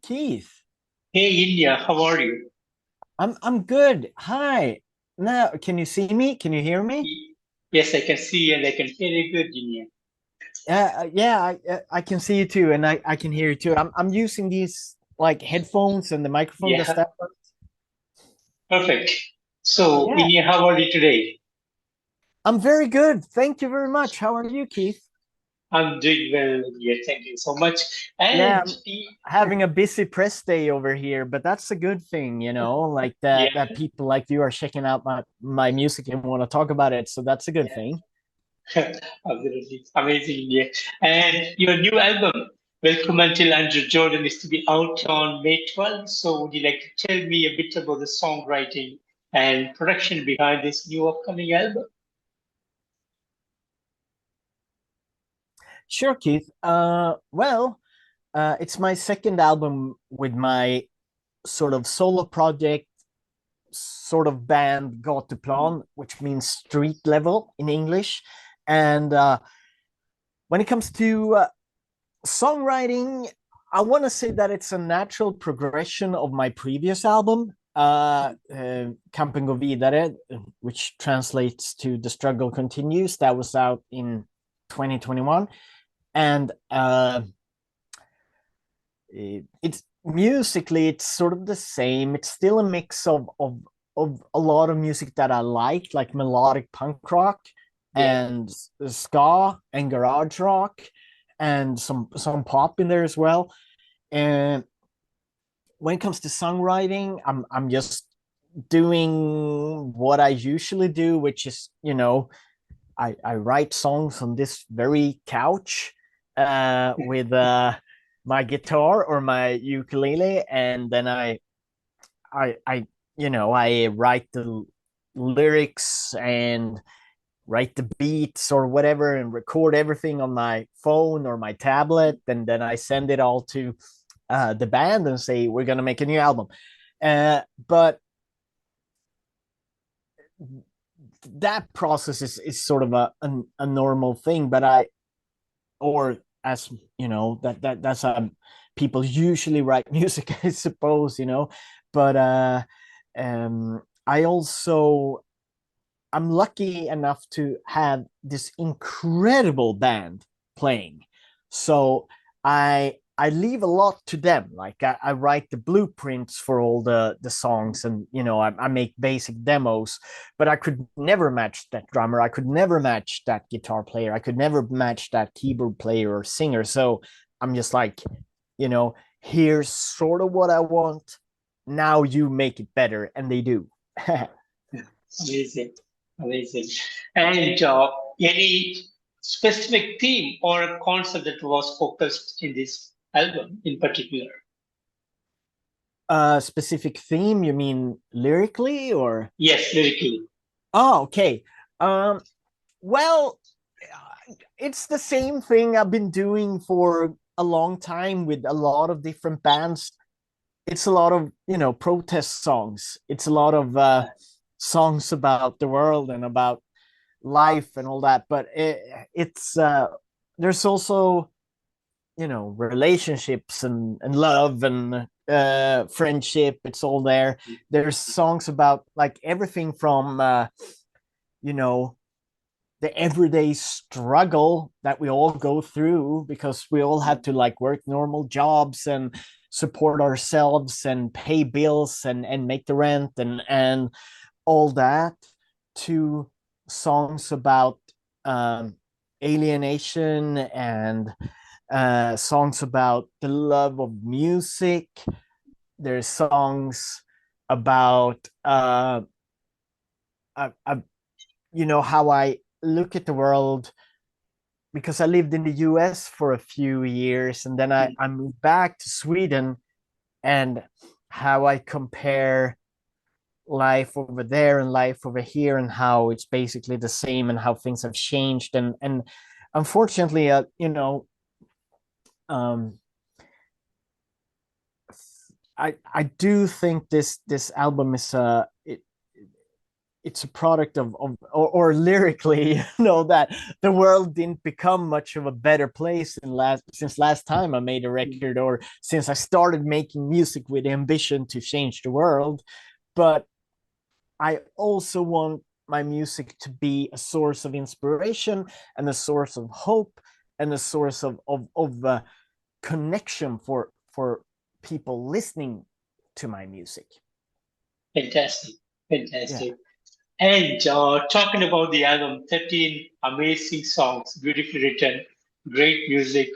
Keith. Hey India, how are you? I'm good. Hi. Now, can you see me? Can you hear me? Yes, I can see and I can hear you good, India. I can see you too, and I can hear you too. I'm using these like headphones and the microphone, the Yeah, step. perfect. So, Yeah, India, how are you today? I'm very good. Thank you very much. How are you, Keith? I'm doing well, India. Thank you so much. Yeah, And I'm having a busy press day over here, but that's a good thing, like yeah, that people like you are checking out my music and want to talk about it. So that's a good yeah, thing. absolutely amazing, India. And your new album, Welcome till Underjorden, is to be out on May 12th. So, would you like to tell me a bit about the songwriting and production behind this new upcoming album? Sure, Keith. It's my second album with my sort of solo project, sort of band Gatuplan, which means street level in English. And when it comes to songwriting, I want to say that it's a natural progression of my previous album, Kampen Går Vidare, which translates to The Struggle Continues. That was out in 2021. And it's musically it's sort of the same. It's still a mix of a lot of music that I like melodic punk rock Yeah. and ska and garage rock and some pop in there as well. And when it comes to songwriting, I'm just doing what I usually do, which is I write songs on this very couch with my guitar or my ukulele, and then I I write the lyrics and write the beats or whatever and record everything on my phone or my tablet, and then I send it all to the band and say we're gonna make a new album. But that process is sort of a normal thing, but I or as that's how people usually write music, I suppose, but I also I'm lucky enough to have this incredible band playing. So I leave a lot to them. Like I write the blueprints for all the songs, and I make basic demos. But I could never match that drummer. I could never match that guitar player. I could never match that keyboard player or singer. So I'm just like, here's sort of what I want. Now you make it better, and they do. Amazing, amazing. And any specific theme or a concept that was focused in this album in particular? A specific theme, you mean lyrically or? Yes, lyrically. Oh, okay. Um, well, it's the same thing I've been doing for a long time with a lot of different bands. It's a lot of, protest songs. It's a lot of songs about the world and about life and all that. But it's there's also, relationships and love and friendship. It's all there. There's songs about like everything from you know the everyday struggle that we all go through because we all have to like work normal jobs and support ourselves and pay bills and make the rent and all that, to songs about um, alienation and songs about the love of music. There's songs about uh, how I look at the world because I lived in the US for a few years and then I moved back to Sweden, and how I compare life over there and life over here and how it's basically the same and how things have changed, and unfortunately um I do think this album is it's a product of or lyrically, that the world didn't become much of a better place since last time I made a record, or since I started making music with ambition to change the world. But I also want my music to be a source of inspiration and a source of hope and a source of connection for people listening to my music. Fantastic, fantastic. Yeah. And talking about the album, 13 amazing songs, beautifully written, great music,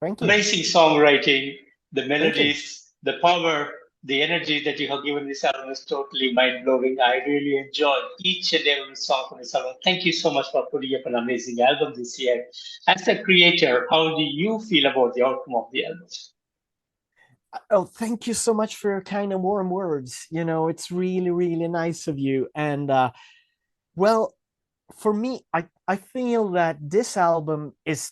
Thank you. amazing songwriting, the Thank you. melodies, the power, the energy that you have given this album is totally mind-blowing. I really enjoyed each and every song on this album. Thank you so much for putting up an amazing album this year. As a creator, how do you feel about the outcome of the album? Oh, thank you so much for your kind and warm words. It's really, really nice of you. And well, for me, I feel that this album is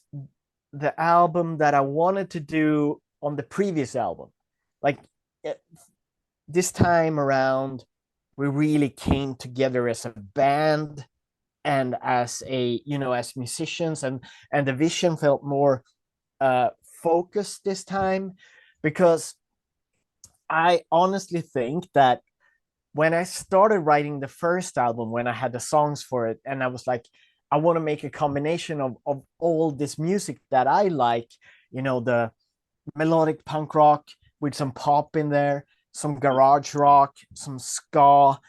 the album that I wanted to do on the previous album. Like this time around, we really came together as a band and as as musicians, and the vision felt more focused this time, because I honestly think that when I started writing the first album, when I had the songs for it, and I was like, I want to make a combination of all this music that I like, the melodic punk rock with some pop in there, some garage rock, some ska,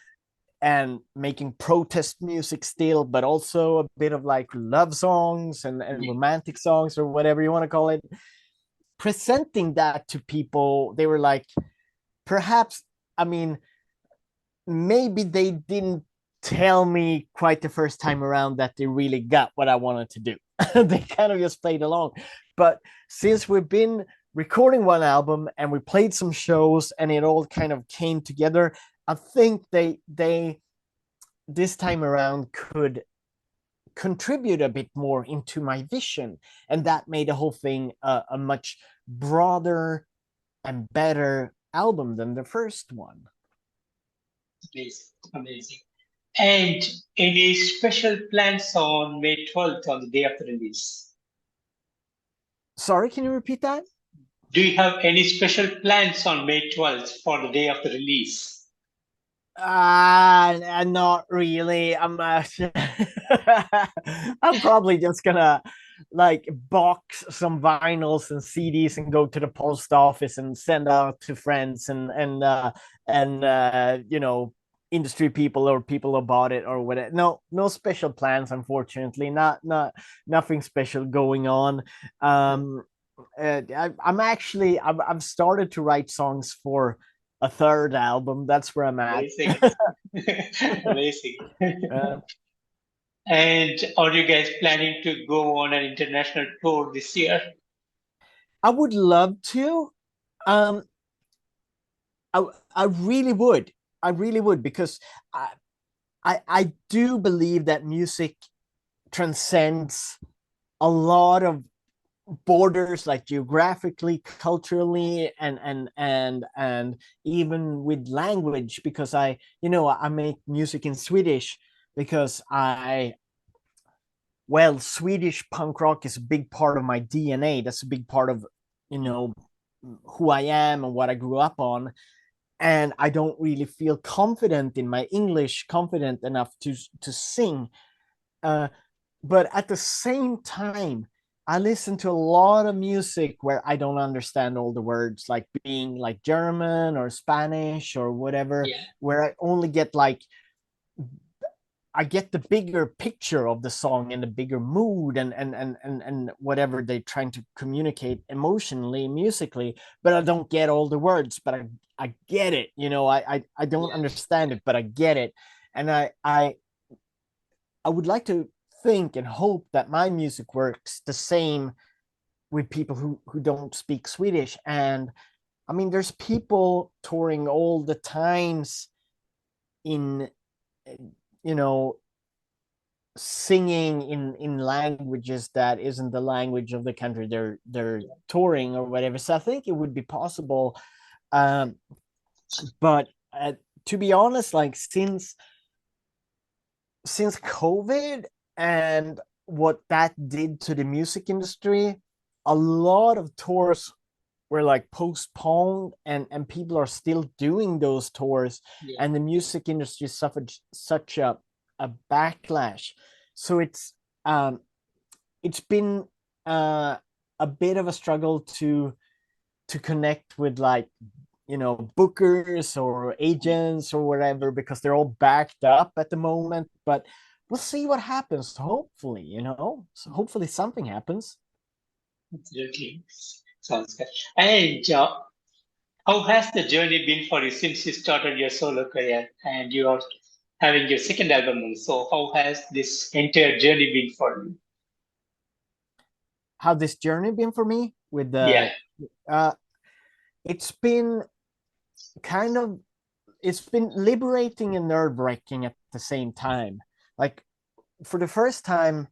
and making protest music still, but also a bit of like love songs and romantic songs, or whatever you want to call it. Presenting that to people, they were like, perhaps, I mean, maybe they didn't tell me quite the first time around that they really got what I wanted to do. They kind of just played along. But since we've been recording one album and we played some shows and it all kind of came together, I think they this time around could contribute a bit more into my vision, and that made the whole thing a much broader and better album than the first one. Amazing, amazing. And any special plans on May 12th, on the day of the release? Sorry, can you repeat that? Do you have any special plans on May 12th for the day of the release? Not really. I'm I'm probably just gonna like box some vinyls and CDs and go to the post office and send out to friends and industry people or people who bought it or whatever. No special plans, unfortunately. Nothing special going on. I've started to write songs for a third album. That's where I'm at. Amazing. Amazing. And are you guys planning to go on an international tour this year? I would love to. I really would. I really would, because I do believe that music transcends a lot of borders, like geographically, culturally, and even with language, because I make music in Swedish because Swedish punk rock is a big part of my DNA. That's a big part of who I am and what I grew up on. And I don't really feel confident in my English, confident enough to sing. But at the same time, I listen to a lot of music where I don't understand all the words, like being like German or Spanish or whatever, where I only get I get the bigger picture of the song and the bigger mood and whatever they're trying to communicate emotionally, musically, but I don't get all the words, but I get it. I don't understand it, but I get it. And I would like to think and hope that my music works the same with people who don't speak Swedish. And I mean, there's people touring all the times in singing in languages that isn't the language of the country they're touring or whatever. So I think it would be possible. But to be honest, like since since COVID and what that did to the music industry, a lot of tours were like postponed, and people are still doing those tours, Yeah. and the music industry suffered such a backlash. So it's been a bit of a struggle to connect with, like, bookers or agents or whatever, because they're all backed up at the moment. But we'll see what happens. Hopefully, so hopefully something happens. Absolutely. Sounds good. And how has the journey been for you since you started your solo career and you are having your second album? So how has this entire journey been for you? How this journey been for me with Yeah. the it's been kind of it's been liberating and nerve-wracking at the same time. Like, for the first time,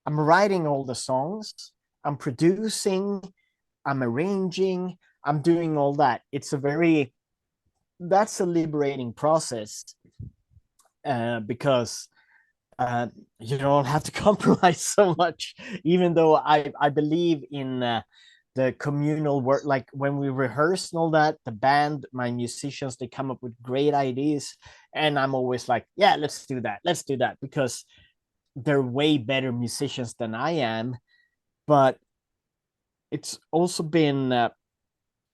I'm writing all the songs, I'm producing, I'm arranging, I'm doing all that. That's a liberating process, because you don't have to compromise so much, even though I believe in the communal work. Like, when we rehearse and all that, the band, my musicians, they come up with great ideas, and I'm always like, yeah, let's do that, because they're way better musicians than I am. But it's also been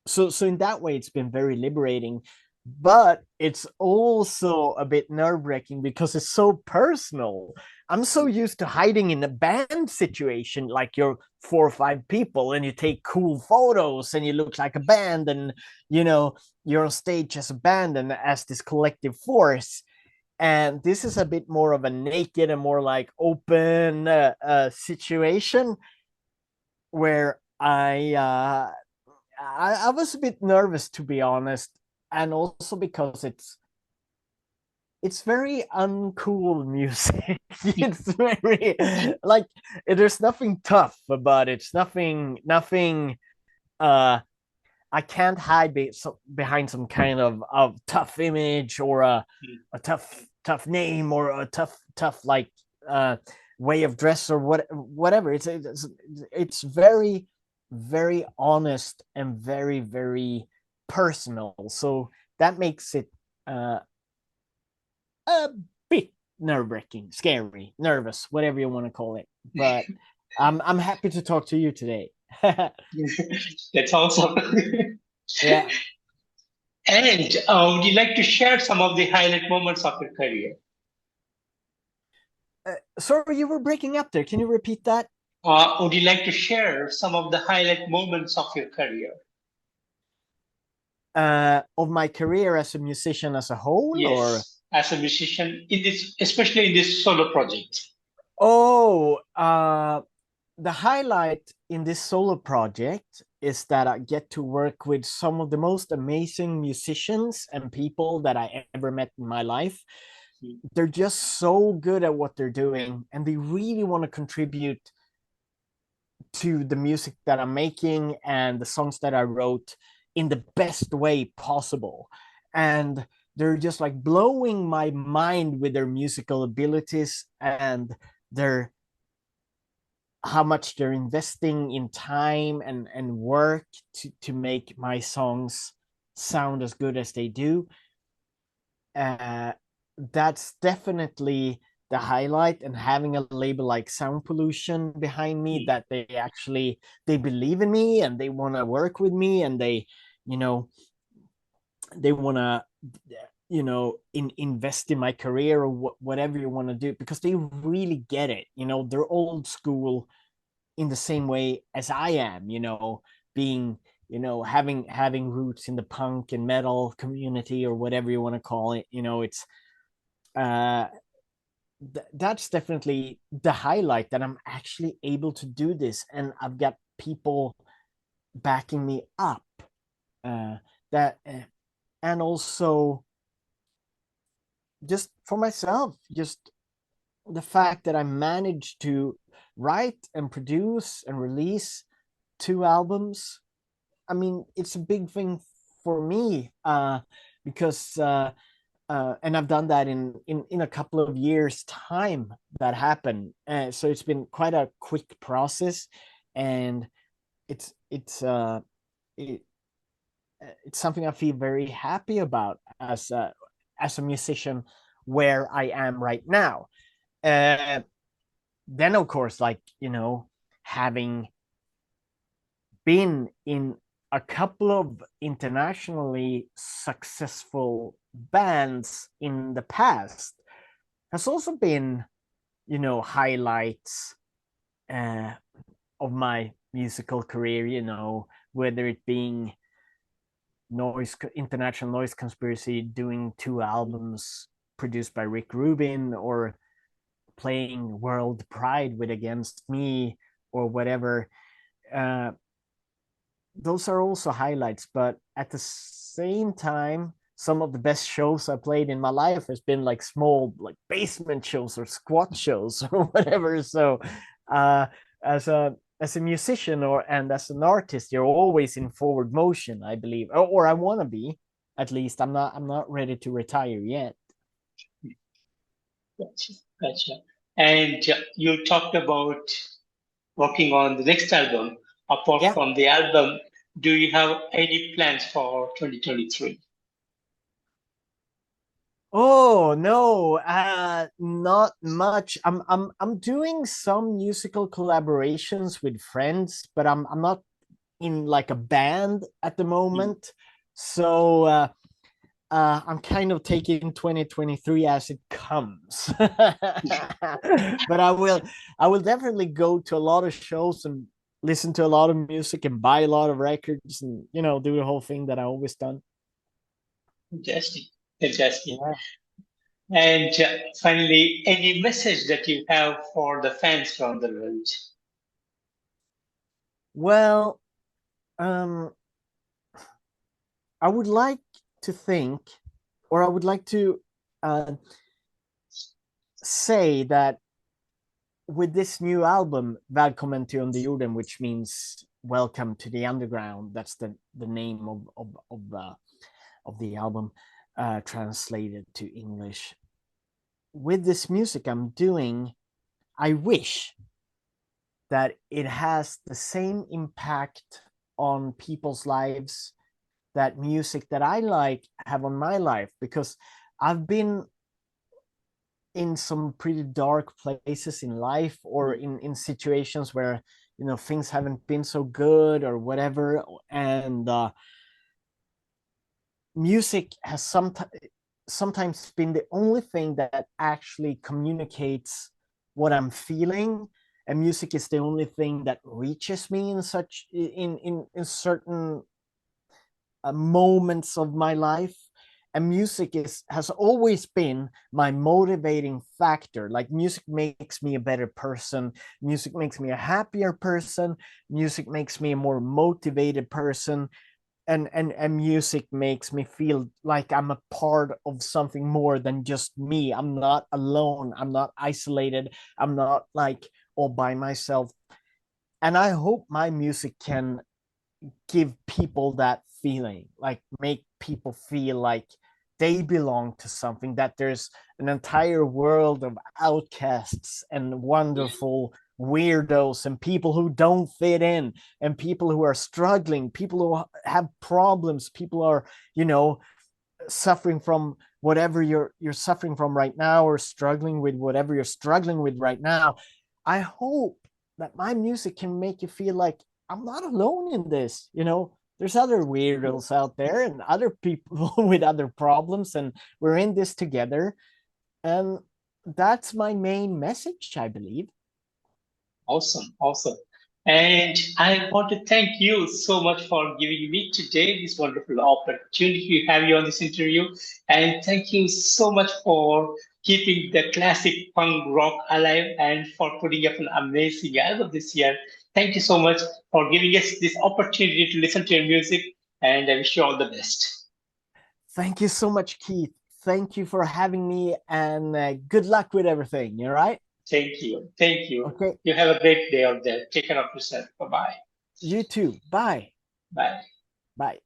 so in that way it's been very liberating, but it's also a bit nerve-wracking because it's so personal. I'm so used to hiding in a band situation, like you're 4 or 5 people and you take cool photos and you look like a band, and you're on stage as a band and as this collective force. And this is a bit more of a naked and more like open situation, where I was a bit nervous, to be honest, and also because it's very uncool music. It's very, like, there's nothing tough about it. It's nothing. Uh, I can't hide behind some kind of tough image, or a tough name, or a tough like way of dress, or whatever. It's very, very honest and very, very personal. So that makes it a bit nerve-wracking, scary, nervous, whatever you want to call it. But I'm happy to talk to you today. That's awesome. Yeah. And would you like to share some of the highlight moments of your career? Sorry, you were breaking up there. Can you repeat that? Would you like to share some of the highlight moments of your career? Of my career as a musician as a whole, or? Yes, as a musician in this, especially in this solo project. Oh, the highlight in this solo project is that I get to work with some of the most amazing musicians and people that I ever met in my life. They're just so good at what they're doing, and they really want to contribute to the music that I'm making and the songs that I wrote in the best way possible. And they're just like blowing my mind with their musical abilities and their how much they're investing in time and work to make my songs sound as good as they do. That's definitely the highlight, and having a label like Sound Pollution behind me, that they believe in me and they want to work with me, and they want to invest in my career, or whatever you want to do, because they really get it. They're old school in the same way as I am, being having roots in the punk and metal community, or whatever you want to call it. It's uh that's definitely the highlight, that I'm actually able to do this, and I've got people backing me up. That And also, just for myself, just the fact that I managed to write and produce and release 2 albums. I mean, it's a big thing for me, because and I've done that in a couple of years time that happened. So it's been quite a quick process, and it's it, it's something I feel very happy about as a musician where I am right now. Then of course, like, you know, having been in a couple of internationally successful bands in the past has also been, you know, highlights of my musical career, you know, whether it being International Noise Conspiracy, doing 2 albums produced by Rick Rubin, or playing World Pride with Against Me, or whatever. Those are also highlights, but at the same time, some of the best shows I played in my life has been like small, like basement shows or squat shows or whatever. So as a musician and as an artist, you're always in forward motion, I believe, or I want to be. At least I'm not ready to retire yet. Gotcha. And you talked about working on the next album. Apart from the album, do you have any plans for 2023? Oh no, not much. I'm doing some musical collaborations with friends, but I'm not in like a band at the moment. So I'm kind of taking 2023 as it comes. But I will definitely go to a lot of shows and listen to a lot of music and buy a lot of records and, you know, do the whole thing that I always done. Fantastic. Fantastic. Yeah. And finally, any message that you have for the fans around the world? Well, I would like to think, or I would like to say that with this new album, Välkommen till underjorden, which means welcome to the underground, that's the name of the album, translated to English. With this music I'm doing, I wish that it has the same impact on people's lives that music that I like have on my life, because I've been in some pretty dark places in life, or in situations where, you know, things haven't been so good or whatever, and music has sometimes been the only thing that actually communicates what I'm feeling, and music is the only thing that reaches me in certain moments of my life. And music has always been my motivating factor. Like, music makes me a better person, music makes me a happier person, music makes me a more motivated person, and music makes me feel like I'm a part of something more than just me. I'm not alone, I'm not isolated, I'm not like all by myself. And I hope my music can give people that feeling, like make people feel like they belong to something, that there's an entire world of outcasts and wonderful weirdos and people who don't fit in, and people who are struggling, people who have problems, people are, you know, suffering from whatever you're suffering from right now, or struggling with whatever you're struggling with right now. I hope that my music can make you feel like I'm not alone in this, you know. There's other weirdos out there and other people with other problems, and we're in this together. And that's my main message, I believe. Awesome. Awesome. And I want to thank you so much for giving me today this wonderful opportunity to have you on this interview. And thank you so much for keeping the classic punk rock alive and for putting up an amazing album this year. Thank you so much for giving us this opportunity to listen to your music. And I wish you all the best. Thank you so much, Keith. Thank you for having me, and good luck with everything. You're right. Thank you. Thank you. Okay. You have a great day out there. Take care of yourself. Bye-bye. You too. Bye. Bye. Bye.